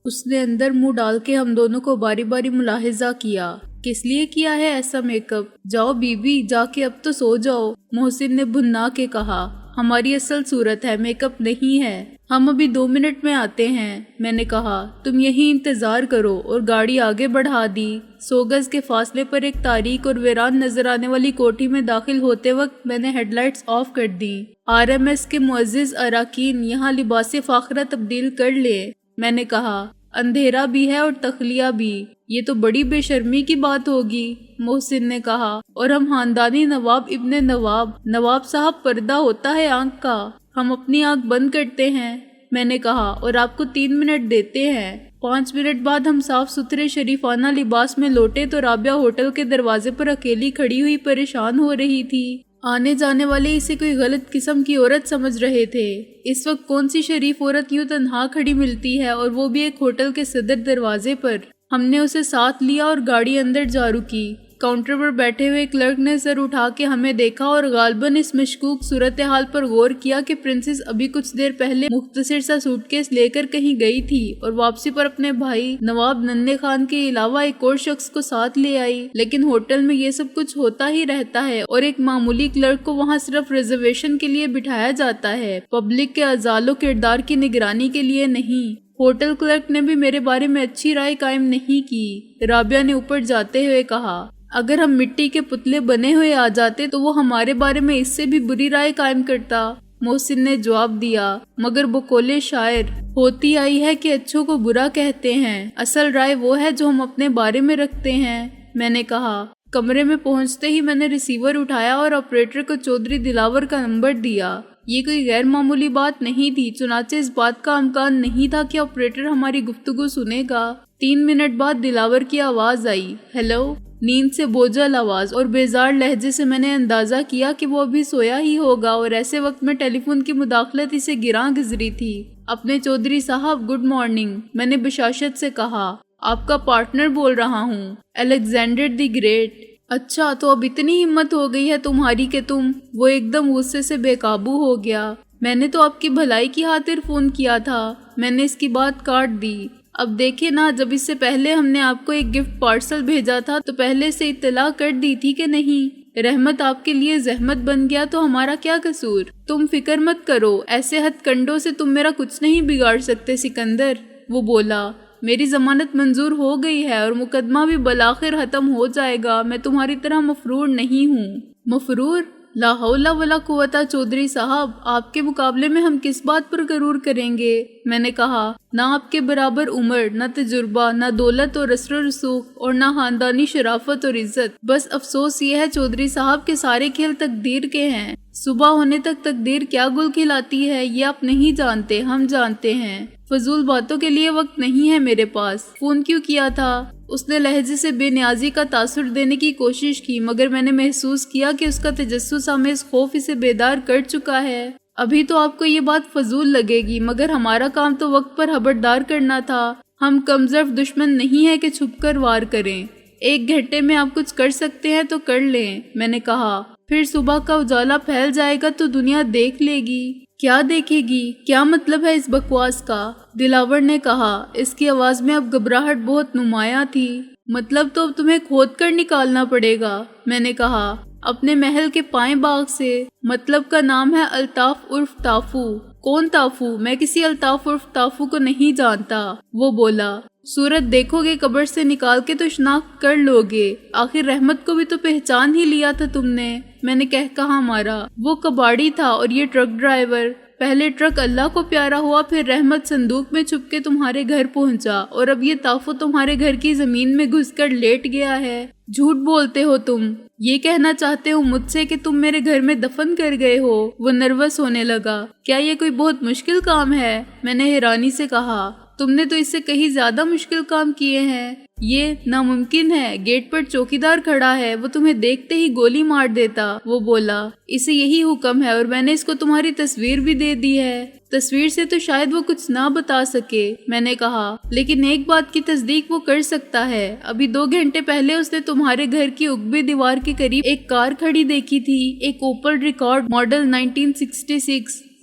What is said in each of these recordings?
اس نے اندر منہ ڈال کے ہم دونوں کو باری باری ملاحظہ کیا۔ کس لیے کیا ہے ایسا میک اپ؟ جاؤ بی بی، جا کے اب تو سو جاؤ، محسن نے بھنا کے کہا۔ ہماری اصل صورت ہے، میک اپ نہیں ہے، ہم ابھی 2 منٹ میں آتے ہیں، میں نے کہا۔ تم یہیں انتظار کرو، اور گاڑی آگے بڑھا دی۔ 100 گز کے فاصلے پر ایک تاریک اور ویران نظر آنے والی کوٹھی میں داخل ہوتے وقت میں نے ہیڈ لائٹس آف کر دی۔ RMS کے معزز اراکین یہاں لباس فاخرہ تبدیل کر لے، میں نے کہا۔ اندھیرا بھی ہے اور تخلیہ بھی، یہ تو بڑی بے شرمی کی بات ہوگی، محسن نے کہا۔ اور ہم خاندانی نواب ابن نواب، نواب صاحب پردہ ہوتا ہے آنکھ کا، ہم اپنی آنکھ بند کرتے ہیں، میں نے کہا، اور آپ کو 3 منٹ دیتے ہیں۔ 5 منٹ بعد ہم صاف ستھرے شریفانہ لباس میں لوٹے تو رابعہ ہوٹل کے دروازے پر اکیلی کھڑی ہوئی پریشان ہو رہی تھی۔ آنے جانے والے اسے کوئی غلط قسم کی عورت سمجھ رہے تھے۔ اس وقت کون سی شریف عورت یوں تنہا کھڑی ملتی ہے، اور وہ بھی ایک ہوٹل کے صدر دروازے پر؟ ہم نے اسے ساتھ لیا اور گاڑی اندر جا رکی۔ کاؤنٹر پر بیٹھے ہوئے کلرک نے سر اٹھا کے ہمیں دیکھا اور غالباً اس مشکوک صورتحال پر غور کیا کہ پرنسس ابھی کچھ دیر پہلے مختصر سا سوٹ کیس لے کر کہیں گئی تھی اور واپسی پر اپنے بھائی نواب ننھے خان کے علاوہ ایک اور شخص کو ساتھ لے آئی۔ لیکن ہوٹل میں یہ سب کچھ ہوتا ہی رہتا ہے، اور ایک معمولی کلرک کو وہاں صرف ریزرویشن کے لیے بٹھایا جاتا ہے، پبلک کے اعزال و کردار کی نگرانی کے لیے نہیں۔ ہوٹل کلرک نے بھی میرے بارے میں اچھی رائے قائم نہیں کی، رابعہ نے اوپر جاتے ہوئے کہا۔ اگر ہم مٹی کے پتلے بنے ہوئے آ جاتے تو وہ ہمارے بارے میں اس سے بھی بری رائے قائم کرتا، محسن نے جواب دیا۔ مگر بقول شاعر، ہوتی آئی ہے کہ اچھوں کو برا کہتے ہیں، اصل رائے وہ ہے جو ہم اپنے بارے میں رکھتے ہیں، میں نے کہا۔ کمرے میں پہنچتے ہی میں نے ریسیور اٹھایا اور آپریٹر کو چودھری دلاور کا نمبر دیا۔ یہ کوئی غیر معمولی بات نہیں تھی، چنانچہ اس بات کا امکان نہیں تھا کہ آپریٹر ہماری گفتگو سنے گا۔ 3 منٹ بعد دلاور کی آواز آئی، ہیلو، نیند سے بوجھل آواز اور بیزار لہجے سے میں نے اندازہ کیا کہ وہ ابھی سویا ہی ہوگا، اور ایسے وقت میں ٹیلی فون کی مداخلت اسے گراں گزری تھی۔ اپنے چودھری صاحب، گڈ مارننگ، میں نے بشاشت سے کہا۔ آپ کا پارٹنر بول رہا ہوں، الیگزینڈر دی گریٹ۔ اچھا، تو اب اتنی ہمت ہو گئی ہے تمہاری کہ تم… وہ ایک دم غصے سے بے قابو ہو گیا۔ میں نے تو آپ کی بھلائی کی خاطر فون کیا تھا، میں نے اس کی بات کاٹ دی۔ اب دیکھیں نا، جب اس سے پہلے ہم نے آپ کو ایک گفٹ پارسل بھیجا تھا تو پہلے سے اطلاع کر دی تھی کہ نہیں؟ رحمت آپ کے لیے زحمت بن گیا تو ہمارا کیا قصور؟ تم فکر مت کرو، ایسے ہتھ کنڈوں سے تم میرا کچھ نہیں بگاڑ سکتے سکندر، وہ بولا۔ میری ضمانت منظور ہو گئی ہے اور مقدمہ بھی بالآخر ختم ہو جائے گا، میں تمہاری طرح مفرور نہیں ہوں۔ مفرور؟ لا حول ولا قوت چودھری صاحب، آپ کے مقابلے میں ہم کس بات پر غرور کریں گے؟ میں نے کہا۔ نہ آپ کے برابر عمر، نہ تجربہ، نہ دولت اور رسر و رسوخ، اور نہ خاندانی شرافت اور عزت۔ بس افسوس یہ ہے چودھری صاحب کہ سارے کھیل تقدیر کے ہیں، صبح ہونے تک تقدیر کیا گل کھلاتی ہے یہ آپ نہیں جانتے، ہم جانتے ہیں۔ فضول باتوں کے لیے وقت نہیں ہے میرے پاس۔ فون کیوں کیا تھا؟ اس نے لہجے سے بے نیازی کا تاثر دینے کی کوشش کی، مگر میں نے محسوس کیا کہ اس کا تجسس آمیز خوف اسے بیدار کر چکا ہے۔ ابھی تو آپ کو یہ بات فضول لگے گی، مگر ہمارا کام تو وقت پر خبردار کرنا تھا۔ ہم کمزرف دشمن نہیں ہیں کہ چھپ کر وار کریں۔ 1 گھنٹے میں آپ کچھ کر سکتے ہیں تو کر لیں، میں نے کہا۔ پھر صبح کا اجالا پھیل جائے گا تو دنیا دیکھ لے گی۔ کیا دیکھے گی؟ کیا مطلب ہے اس بکواس کا؟ دلاور نے کہا۔ اس کی آواز میں اب گھبراہٹ بہت نمایاں تھی۔ مطلب تو اب تمہیں کھود کر نکالنا پڑے گا، میں نے کہا۔ اپنے محل کے پائیں باغ سے۔ مطلب کا نام ہے الطاف عرف تافو۔ کون تافو؟ میں کسی الطاف عرف تافو کو نہیں جانتا، وہ بولا۔ صورت دیکھو گے قبر سے نکال کے تو شناخت کر لو گے، آخر رحمت کو بھی تو پہچان ہی لیا تھا تم نے، میں نے کہا مارا۔ وہ کباڑی تھا اور یہ ٹرک ڈرائیور۔ پہلے ٹرک اللہ کو پیارا ہوا، پھر رحمت صندوق میں چھپ کے تمہارے گھر پہنچا، اور اب یہ تافو تمہارے گھر کی زمین میں گھس کر لیٹ گیا ہے۔ جھوٹ بولتے ہو تم، یہ کہنا چاہتے ہو مجھ سے کہ تم میرے گھر میں دفن کر گئے ہو؟ وہ نروس ہونے لگا۔ کیا یہ کوئی بہت مشکل کام ہے؟ میں نے حیرانی سے کہا۔ تم نے تو اس سے کہیں زیادہ مشکل کام کیے ہیں۔ یہ ناممکن ہے، گیٹ پر چوکیدار کھڑا ہے، وہ تمہیں دیکھتے ہی گولی مار دیتا، وہ بولا۔ اسے یہی حکم ہے اور میں نے اس کو تمہاری تصویر بھی دے دی ہے۔ تصویر سے تو شاید وہ کچھ نہ بتا سکے، میں نے کہا، لیکن ایک بات کی تصدیق وہ کر سکتا ہے۔ ابھی 2 گھنٹے پہلے اس نے تمہارے گھر کی عقبے دیوار کے قریب ایک کار کھڑی دیکھی تھی، ایک اوپل ریکارڈ ماڈل 1966۔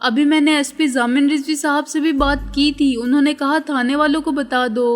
ابھی میں نے SP ضامن رضوی صاحب سے بھی بات کی تھی، انہوں نے کہا تھانے والوں کو بتا دو۔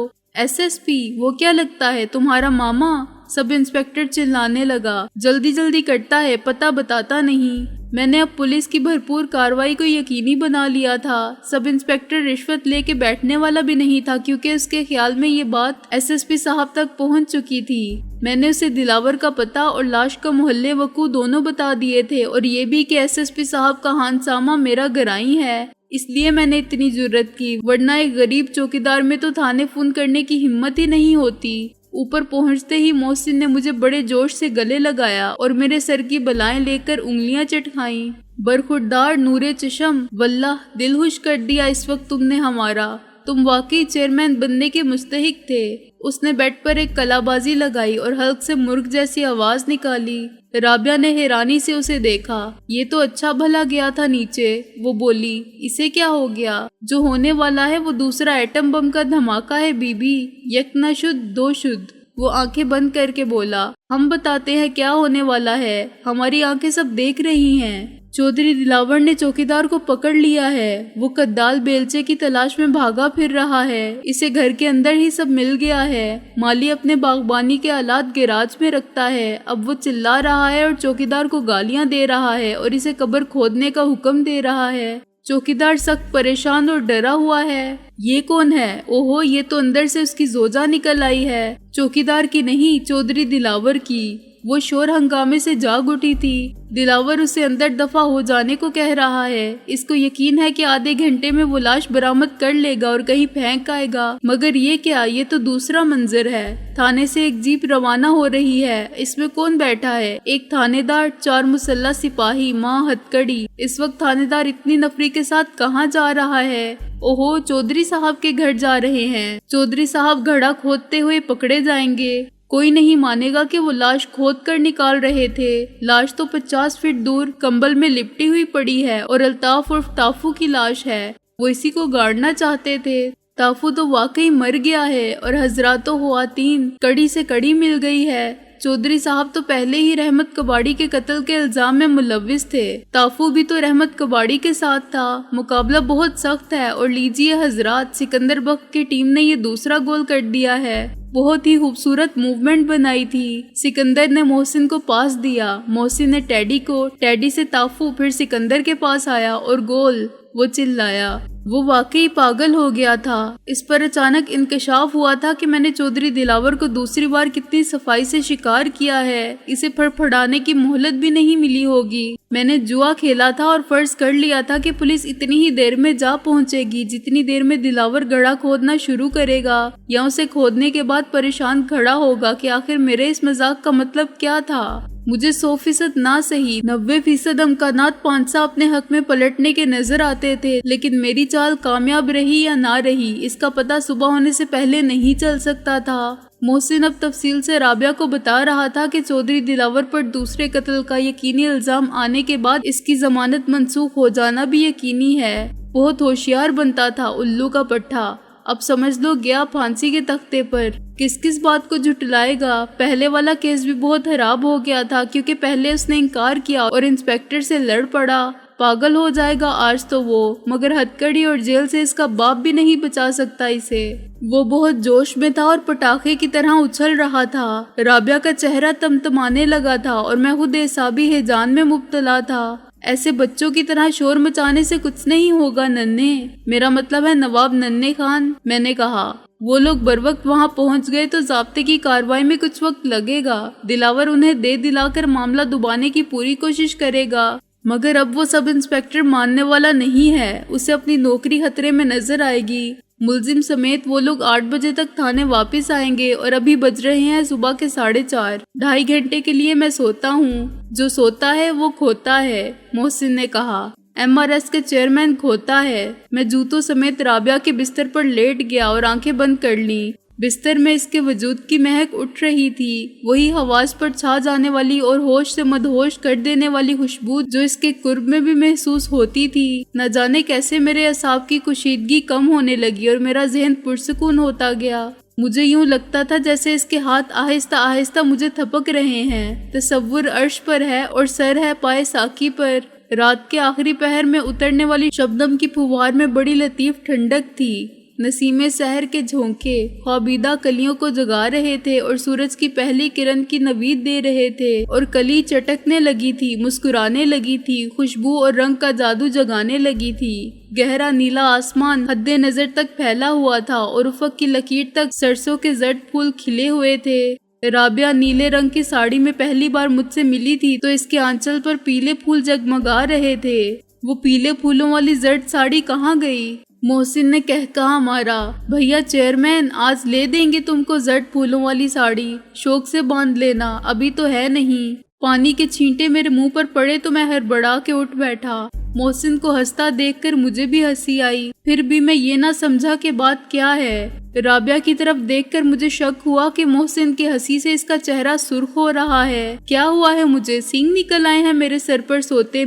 SSP وہ کیا لگتا ہے تمہارا ماما؟ سب انسپکٹر چلانے لگا۔ جلدی جلدی کرتا ہے، پتہ بتاتا نہیں۔ میں نے اب پولیس کی بھرپور کارروائی کو یقینی بنا لیا تھا۔ سب انسپکٹر رشوت لے کے بیٹھنے والا بھی نہیں تھا، کیونکہ اس کے خیال میں یہ بات SSP صاحب تک پہنچ چکی تھی۔ میں نے اسے دلاور کا پتہ اور لاش کا محل وقوع دونوں بتا دیے تھے، اور یہ بھی کہ SSP صاحب کا ہانسامہ میرا گرائی ہے۔ اس لیے میں نے اتنی جرت کی، ورنہ ایک غریب چوکیدار میں تو تھانے فون کرنے کی ہمت ہی نہیں ہوتی۔ اوپر پہنچتے ہی محسن نے مجھے بڑے جوش سے گلے لگایا اور میرے سر کی بلائیں لے کر انگلیاں چٹکائیں۔ برخوردار نور چشم، واللہ دل خوش کر دیا اس وقت تم نے ہمارا، تم واقعی چیئرمین بننے کے مستحق تھے۔ اس نے بیڈ پر ایک کلا بازی لگائی اور حلق سے مرغ جیسی آواز نکالی۔ رابعہ نے حیرانی سے اسے دیکھا۔ یہ تو اچھا بھلا گیا تھا نیچے، وہ بولی۔ اسے کیا ہو گیا؟ جو ہونے والا ہے وہ دوسرا ایٹم بم کا دھماکہ ہے بی بی، یک نہ شد دو شد۔ وہ آنکھیں بند کر کے بولا۔ ہم بتاتے ہیں کیا ہونے والا ہے، ہماری آنکھیں سب دیکھ رہی ہیں۔ چودھری دلاور نے چوکیدار کو پکڑ لیا ہے، وہ کدال بیلچے کی تلاش میں بھاگا پھر رہا ہے، اسے گھر کے اندر ہی سب مل گیا ہے۔ مالی اپنے باغبانی کے آلات گیراج میں رکھتا ہے، اب وہ چلا رہا ہے اور چوکیدار کو گالیاں دے رہا ہے اور اسے قبر کھودنے کا حکم دے رہا ہے۔ چوکیدار سخت پریشان اور ڈرا ہوا ہے۔ یہ کون ہے؟ اوہو، یہ تو اندر سے اس کی زوجہ نکل آئی ہے، چوکیدار کی نہیں، چودھری دلاور کی۔ وہ شور ہنگامے سے جاگ اٹھی تھی۔ دلاور اسے اندر دفع ہو جانے کو کہہ رہا ہے۔ اس کو یقین ہے کہ آدھے گھنٹے میں وہ لاش برآمد کر لے گا اور کہیں پھینک آئے گا، مگر یہ کیا؟ یہ تو دوسرا منظر ہے۔ تھانے سے ایک جیپ روانہ ہو رہی ہے، اس میں کون بیٹھا ہے؟ ایک تھانے دار، 4 مسلح سپاہی، ماں ہتکڑی۔ اس وقت تھانے دار اتنی نفری کے ساتھ کہاں جا رہا ہے؟ اوہو، چودھری صاحب کے گھر جا رہے ہیں۔ چودھری صاحب گھڑا کھودتے ہوئے پکڑے جائیں گے۔ کوئی نہیں مانے گا کہ وہ لاش کھود کر نکال رہے تھے۔ لاش تو 50 فٹ دور کمبل میں لپٹی ہوئی پڑی ہے اور الطاف عرف ٹافو کی لاش ہے۔ وہ اسی کو گاڑنا چاہتے تھے۔ ٹافو تو واقعی مر گیا ہے اور حضرات و خواتین، کڑی سے کڑی مل گئی ہے۔ چودھری صاحب تو پہلے ہی رحمت کباڑی کے قتل کے الزام میں ملوث تھے۔ ٹافو بھی تو رحمت کباڑی کے ساتھ تھا۔ مقابلہ بہت سخت ہے، اور لیجیے حضرات، سکندر بخت کی ٹیم نے یہ دوسرا گول کر دیا ہے۔ بہت ہی خوبصورت موومنٹ بنائی تھی۔ سکندر نے محسن کو پاس دیا، محسن نے ٹیڈی کو، ٹیڈی سے ٹافو، پھر سکندر کے پاس آیا اور گول۔ وہ چلایا۔ وہ واقعی پاگل ہو گیا تھا۔ اس پر اچانک انکشاف ہوا تھا کہ میں نے چودھری دلاور کو دوسری بار کتنی صفائی سے شکار کیا ہے، اسے پھڑپھڑانے کی مہلت بھی نہیں ملی ہوگی۔ میں نے جوا کھیلا تھا اور فرض کر لیا تھا کہ پولیس اتنی ہی دیر میں جا پہنچے گی جتنی دیر میں دلاور گڑھا کھودنا شروع کرے گا، یا اسے کھودنے کے بعد پریشان کھڑا ہوگا کہ آخر میرے اس مذاق کا مطلب کیا تھا۔ مجھے 100% نہ صحیح 90% امکانات پانسا اپنے حق میں پلٹنے کے نظر آتے تھے، لیکن میری چال کامیاب رہی یا نہ رہی اس کا پتہ صبح ہونے سے پہلے نہیں چل سکتا تھا۔ محسن اب تفصیل سے رابعہ کو بتا رہا تھا کہ چودھری دلاور پر دوسرے قتل کا یقینی الزام آنے کے بعد اس کی ضمانت منسوخ ہو جانا بھی یقینی ہے۔ بہت ہوشیار بنتا تھا الو کا پٹھا، اب سمجھ لو گیا پھانسی کے تختے پر۔ کس کس بات کو جھٹلائے گا؟ پہلے والا کیس بھی بہت خراب ہو گیا تھا، کیونکہ پہلے اس نے انکار کیا اور انسپیکٹر سے لڑ پڑا۔ پاگل ہو جائے گا آج تو وہ، مگر ہتکڑی اور جیل سے اس کا باپ بھی نہیں بچا سکتا اسے۔ وہ بہت جوش میں تھا اور پٹاخے کی طرح اچھل رہا تھا۔ رابعہ کا چہرہ تمتمانے لگا تھا اور میں خود اعصابی ہیجان میں مبتلا تھا۔ ایسے بچوں کی طرح شور مچانے سے کچھ نہیں ہوگا ننے، میرا مطلب ہے نواب ننے خان، میں نے کہا۔ وہ لوگ بروقت وہاں پہنچ گئے تو ضابطے کی کارروائی میں کچھ وقت لگے گا۔ دلاور انہیں دے دلا کر معاملہ دبانے کی پوری کوشش کرے گا، مگر اب وہ سب انسپیکٹر ماننے والا نہیں ہے، اسے اپنی نوکری خطرے میں نظر آئے گی۔ ملزم سمیت وہ لوگ 8 بجے تک تھانے واپس آئیں گے اور ابھی بج رہے ہیں صبح کے 4:30۔ 2.5 گھنٹے کے لیے میں سوتا ہوں، جو سوتا ہے وہ کھوتا ہے، محسن نے کہا۔ MRS کے چیئرمین کھوتا ہے۔ میں جوتوں سمیت رابعہ کے بستر پر لیٹ گیا اور آنکھیں بند کر لیں۔ بستر میں اس کے وجود کی مہک اٹھ رہی تھی، وہی حواس پر چھا جانے والی اور ہوش سے مدہوش کر دینے والی خوشبو جو اس کے قرب میں بھی محسوس ہوتی تھی۔ نہ جانے کیسے میرے اعصاب کی کشیدگی کم ہونے لگی اور میرا ذہن پرسکون ہوتا گیا۔ مجھے یوں لگتا تھا جیسے اس کے ہاتھ آہستہ آہستہ مجھے تھپک رہے ہیں۔ تصور عرش پر ہے اور سر ہے پائے ساقی پر۔ رات کے آخری پہر میں اترنے والی شبنم کی پھوار میں بڑی لطیف ٹھنڈک تھی۔ نسیم سحر کے جھونکے خوابیدہ کلیوں کو جگا رہے تھے اور سورج کی پہلی کرن کی نوید دے رہے تھے، اور کلی چٹکنے لگی تھی، مسکرانے لگی تھی، خوشبو اور رنگ کا جادو جگانے لگی تھی۔ گہرا نیلا آسمان حد نظر تک پھیلا ہوا تھا اور افق کی لکیر تک سرسوں کے زرد پھول کھلے ہوئے تھے۔ رابعہ نیلے رنگ کی ساڑی میں پہلی بار مجھ سے ملی تھی تو اس کے آنچل پر پیلے پھول جگمگا رہے تھے۔ وہ پیلے پھولوں والی زرد ساڑی کہاں گئی؟ محسن نے کہا مارا، بھیا چیئرمین آج لے دیں گے تم کو زرد پھولوں والی ساڑی، شوق سے باندھ لینا، ابھی تو ہے نہیں۔ پانی کے چھینٹے میرے منہ پر پڑے تو میں ہڑبڑا کے اٹھ بیٹھا۔ محسن کو ہنستا دیکھ کر مجھے بھی ہنسی آئی، پھر بھی میں یہ نہ سمجھا کہ بات کیا ہے۔ رابعہ کی طرف دیکھ کر مجھے شک ہوا کہ محسن کی ہنسی سے اس کا چہرہ سرخ ہو رہا ہے۔ کیا ہوا ہے مجھے؟ سینگ نکل آئے ہیں میرے سر پر سوتے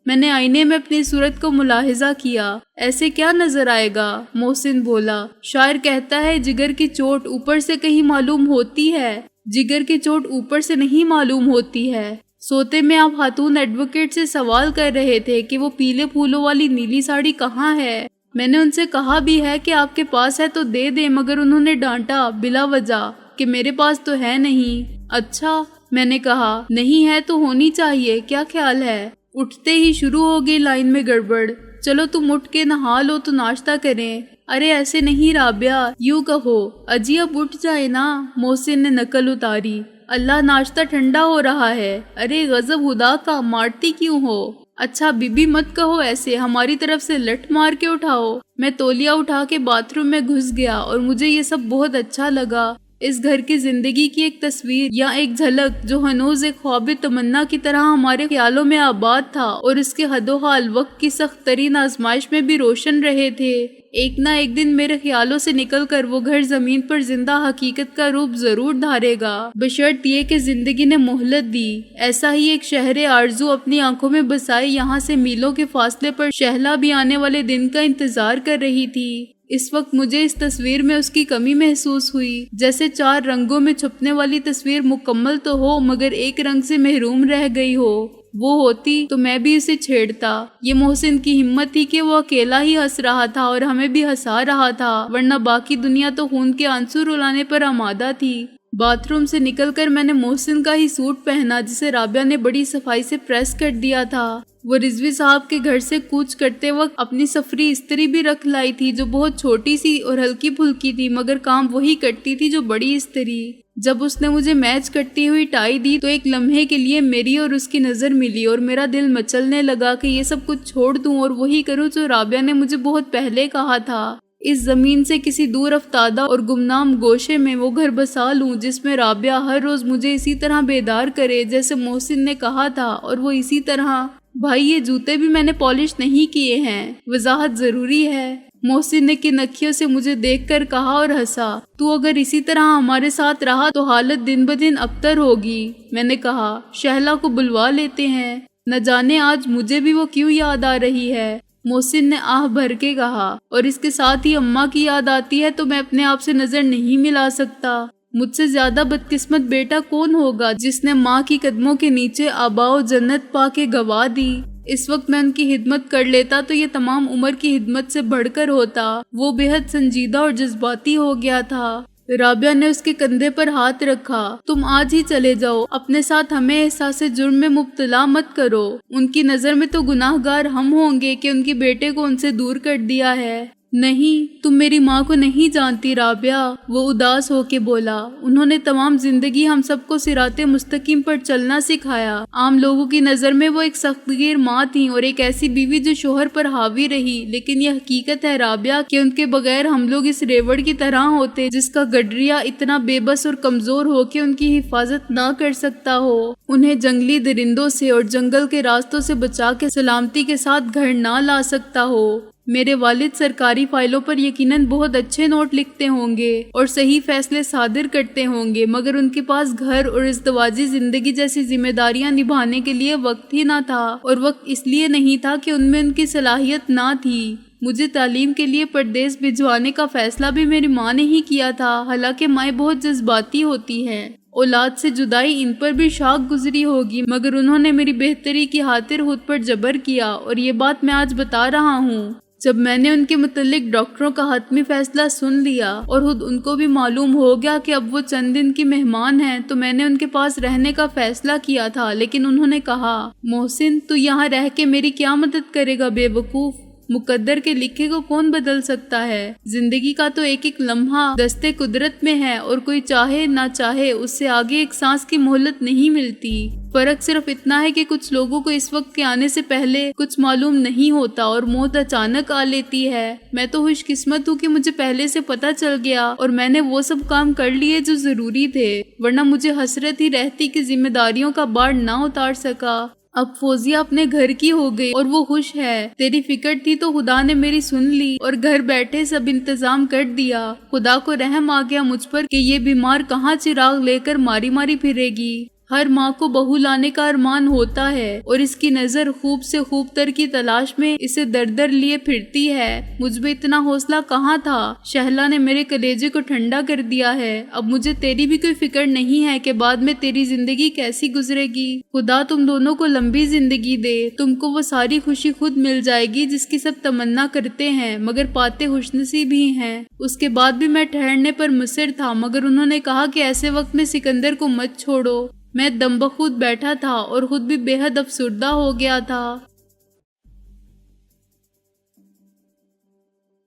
میں نے آئینے میں اپنی صورت کو ملاحظہ کیا۔ ایسے کیا نظر آئے گا؟ محسن بولا، شاعر کہتا ہے جگر کی چوٹ اوپر سے کہیں معلوم ہوتی ہے، جگر کی چوٹ اوپر سے نہیں معلوم ہوتی ہے۔ سوتے میں آپ خاتون ایڈوکیٹ سے سوال کر رہے تھے کہ وہ پیلے پھولوں والی نیلی ساڑی کہاں ہے۔ میں نے ان سے کہا بھی ہے کہ آپ کے پاس ہے تو دے دیں، مگر انہوں نے ڈانٹا بلا وجہ کہ میرے پاس تو ہے نہیں۔ اچھا، میں نے کہا، نہیں ہے تو ہونی چاہیے، کیا خیال ہے؟ اٹھتے ہی شروع ہو گئی لائن میں گڑبڑ۔ چلو تم اٹھ کے نہا لو تو ناشتہ کریں۔ ارے ایسے نہیں رابعہ، یوں کہو۔ اجی اب اٹھ جائے نا، محسن نے نقل اتاری۔ اللہ ناشتہ ٹھنڈا ہو رہا ہے۔ ارے غضب خدا کا، مارتی کیوں ہو؟ اچھا بی بی مت کہو ایسے، ہماری طرف سے لٹ مار کے اٹھاؤ۔ میں تولیہ اٹھا کے باتھ روم میں گھس گیا اور مجھے یہ سب بہت اچھا لگا۔ اس گھر کی زندگی کی ایک تصویر یا ایک جھلک جو ہنوز ایک خواب تمنا کی طرح ہمارے خیالوں میں آباد تھا، اور اس کے حد و حال وقت کی سخت ترین آزمائش میں بھی روشن رہے تھے۔ ایک نہ ایک دن میرے خیالوں سے نکل کر وہ گھر زمین پر زندہ حقیقت کا روپ ضرور دھارے گا، بشرط یہ کہ زندگی نے مہلت دی۔ ایسا ہی ایک شہر آرزو اپنی آنکھوں میں بسائے یہاں سے میلوں کے فاصلے پر شہلا بھی آنے والے دن کا انتظار کر رہی تھی۔ اس وقت مجھے اس تصویر میں اس کی کمی محسوس ہوئی، جیسے 4 رنگوں میں چھپنے والی تصویر مکمل تو ہو مگر ایک رنگ سے محروم رہ گئی ہو۔ وہ ہوتی تو میں بھی اسے چھیڑتا۔ یہ محسن کی ہمت تھی کہ وہ اکیلا ہی ہنس رہا تھا اور ہمیں بھی ہنسا رہا تھا، ورنہ باقی دنیا تو خون کے آنسو رلانے پر آمادہ تھی۔ باتھ روم سے نکل کر میں نے محسن کا ہی سوٹ پہنا جسے رابعہ نے بڑی صفائی سے پریس کر دیا تھا۔ وہ رضوی صاحب کے گھر سے کوچ کرتے وقت اپنی سفری استری بھی رکھ لائی تھی جو بہت چھوٹی سی اور ہلکی پھلکی تھی، مگر کام وہی کرتی تھی جو بڑی استری۔ جب اس نے مجھے میچ کرتی ہوئی ٹائی دی تو ایک لمحے کے لیے میری اور اس کی نظر ملی اور میرا دل مچلنے لگا کہ یہ سب کچھ چھوڑ دوں اور وہی کروں جو رابعہ نے مجھے بہت پہلے کہا تھا۔ اس زمین سے کسی دور افتادہ اور گمنام گوشے میں وہ گھر بسا لوں جس میں رابعہ ہر روز مجھے اسی طرح بیدار کرے جیسے محسن نے کہا تھا، اور وہ اسی طرح۔ بھائی یہ جوتے بھی میں نے پالش نہیں کیے ہیں، وضاحت ضروری ہے۔ محسن نے کن اکھیوں سے مجھے دیکھ کر کہا اور ہنسا، تو اگر اسی طرح ہمارے ساتھ رہا تو حالت دن بدن ابتر ہوگی۔ میں نے کہا، شہلا کو بلوا لیتے ہیں، نہ جانے آج مجھے بھی وہ کیوں یاد آ رہی ہے۔ محسن نے آہ بھر کے کہا، اور اس کے ساتھ ہی اماں کی یاد آتی ہے تو میں اپنے آپ سے نظر نہیں ملا سکتا۔ مجھ سے زیادہ بدقسمت بیٹا کون ہوگا جس نے ماں کی قدموں کے نیچے آبا و جنت پا کے گوا دی۔ اس وقت میں ان کی خدمت کر لیتا تو یہ تمام عمر کی خدمت سے بڑھ کر ہوتا۔ وہ بے حد سنجیدہ اور جذباتی ہو گیا تھا۔ رابعہ نے اس کے کندھے پر ہاتھ رکھا۔ تم آج ہی چلے جاؤ، اپنے ساتھ ہمیں احساس جرم میں مبتلا مت کرو۔ ان کی نظر میں تو گناہ گار ہم ہوں گے کہ ان کے بیٹے کو ان سے دور کر دیا ہے۔ نہیں، تم میری ماں کو نہیں جانتی رابعہ، وہ اداس ہو کے بولا۔ انہوں نے تمام زندگی ہم سب کو صراط مستقیم پر چلنا سکھایا۔ عام لوگوں کی نظر میں وہ ایک سخت گیر ماں تھیں اور ایک ایسی بیوی جو شوہر پر حاوی رہی، لیکن یہ حقیقت ہے رابعہ کہ ان کے بغیر ہم لوگ اس ریوڑ کی طرح ہوتے جس کا گڈریا اتنا بے بس اور کمزور ہو کہ ان کی حفاظت نہ کر سکتا ہو، انہیں جنگلی درندوں سے اور جنگل کے راستوں سے بچا کے سلامتی کے ساتھ گھر نہ لا سکتا ہو۔ میرے والد سرکاری فائلوں پر یقیناً بہت اچھے نوٹ لکھتے ہوں گے اور صحیح فیصلے صادر کرتے ہوں گے، مگر ان کے پاس گھر اور ازدواجی زندگی جیسی ذمہ داریاں نبھانے کے لیے وقت ہی نہ تھا، اور وقت اس لیے نہیں تھا کہ ان میں ان کی صلاحیت نہ تھی۔ مجھے تعلیم کے لیے پردیس بھجوانے کا فیصلہ بھی میری ماں نے ہی کیا تھا، حالانکہ مائیں بہت جذباتی ہوتی ہیں اولاد سے جدائی ان پر بھی شاق گزری ہوگی، مگر انہوں نے میری بہتری کی خاطر خود پر جبر کیا، اور یہ بات میں آج بتا رہا ہوں۔ جب میں نے ان کے متعلق ڈاکٹروں کا حتمی فیصلہ سن لیا اور خود ان کو بھی معلوم ہو گیا کہ اب وہ چند دن کی مہمان ہیں، تو میں نے ان کے پاس رہنے کا فیصلہ کیا تھا، لیکن انہوں نے کہا، محسن تو یہاں رہ کے میری کیا مدد کرے گا بے وقوف، مقدر کے لکھے کو کون بدل سکتا ہے؟ زندگی کا تو ایک ایک لمحہ دستے قدرت میں ہے، اور کوئی چاہے نہ چاہے اس سے آگے ایک سانس کی مہلت نہیں ملتی۔ فرق صرف اتنا ہے کہ کچھ لوگوں کو اس وقت کے آنے سے پہلے کچھ معلوم نہیں ہوتا اور موت اچانک آ لیتی ہے۔ میں تو خوش قسمت ہوں کہ مجھے پہلے سے پتہ چل گیا اور میں نے وہ سب کام کر لیے جو ضروری تھے، ورنہ مجھے حسرت ہی رہتی کہ ذمہ داریوں کا بار نہ اتار سکا۔ اب فوزیہ اپنے گھر کی ہو گئی اور وہ خوش ہے۔ تیری فکر تھی تو خدا نے میری سن لی اور گھر بیٹھے سب انتظام کر دیا۔ خدا کو رحم آ گیا مجھ پر کہ یہ بیمار کہاں چراغ لے کر ماری ماری پھرے گی۔ ہر ماں کو بہو لانے کا ارمان ہوتا ہے اور اس کی نظر خوب سے خوب تر کی تلاش میں اسے در در لیے پھرتی ہے۔ مجھ میں اتنا حوصلہ کہاں تھا؟ شہلا نے میرے کلیجے کو ٹھنڈا کر دیا ہے۔ اب مجھے تیری بھی کوئی فکر نہیں ہے کہ بعد میں تیری زندگی کیسی گزرے گی۔ خدا تم دونوں کو لمبی زندگی دے، تم کو وہ ساری خوشی خود مل جائے گی جس کی سب تمنا کرتے ہیں مگر پاتے خوش نصیب ہی ہیں۔ اس کے بعد بھی میں ٹھہرنے پر مصر تھا، مگر انہوں نے کہا کہ ایسے وقت میں سکندر کو مت چھوڑو۔ میں دم بخود بیٹھا تھا اور خود بھی بے حد افسردہ ہو گیا تھا۔